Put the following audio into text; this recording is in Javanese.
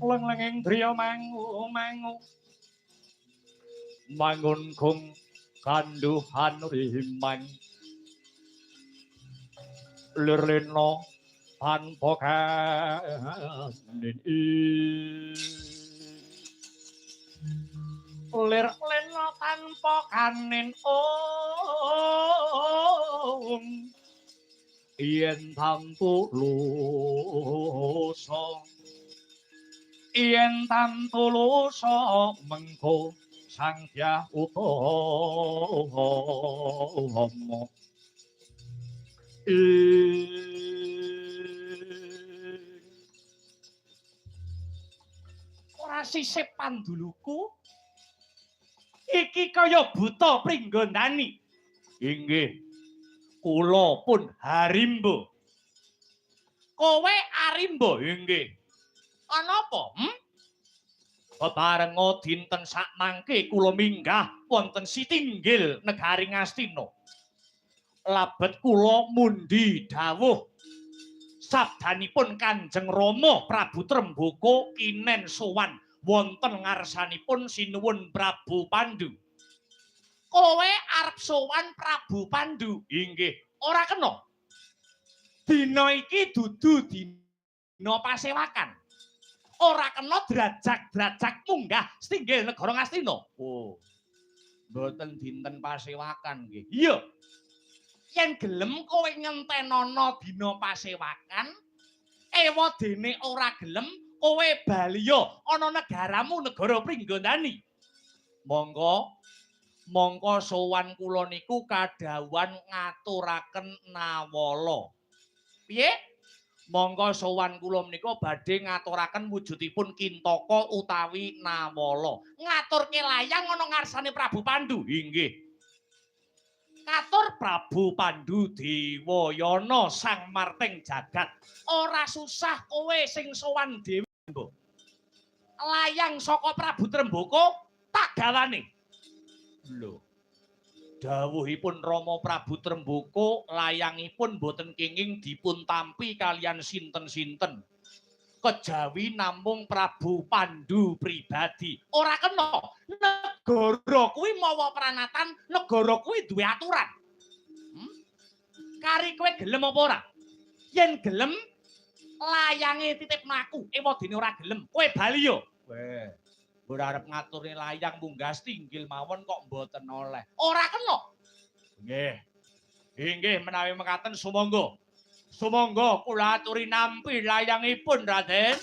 Leng-lenging driya mangu mangun kung kanduhan rimang lirlena tanpa kanin lirlena tanpa kanin yen tamtu lusa yen tamtu lusa mengko sang hyang utama ora sisip panduluku iki kaya buta pringgondani inggih kula pun harimba kowe arimba inggih ana apa bebarenga dinten sakmangke kula minggah wonten Sitinggil negari Ngastina labet kula mundi dawuh sabdanipun Kanjeng Rama Prabu Tremboko kinen sowan wonten ngarsanipun sinuwun Prabu Pandhu. Kowe arep sowan Prabu Pandhu? Inggih, ora kena. Dina iki dudu dina pasewakan. Ora kena drajak-drajak munggah Sitinggil negara Ngastina. Oh. Mboten dinten pasewakan nggih. Iya. Yen gelem kowe ngentenana dina pasewakan, ewa dene ora gelem, kowe baliya ana negaramu negara Pringgondani. Monggo sowan kula niku kadhawuhan ngaturaken nawala. Piye? Monggo sowan kula menika badhe ngaturaken wujudipun Kintaka utawi nawala. Ngaturke layang ana ngarsane Prabu Pandhu. Inggih. Katur Prabu Pandhu Dewayana sang marting jagat. Ora susah kowe sing sowan dhewe. Layang saka Prabu Tremboko tak gawane. Lho. Dawuhipun Rama Prabu Tremboko layangipun boten kenging dipun tampi kalian sinten-sinten. Kejawi namung Prabu Pandhu pribadi. Ora kena. Negara kuwi mawa pranatan, negara kuwi duwe aturan. Kari kowe gelem apa ora? Yen gelem layange titip mlaku, ewa dene ora gelem, kowe bali yo. Weh, mbok arep ngaturne layang munggah Sitinggil mawon kok mboten oleh. Ora kena. Nggih. Inggih menawi mekaten sumangga. Sumangga kula aturi nampi layangipun, Raden.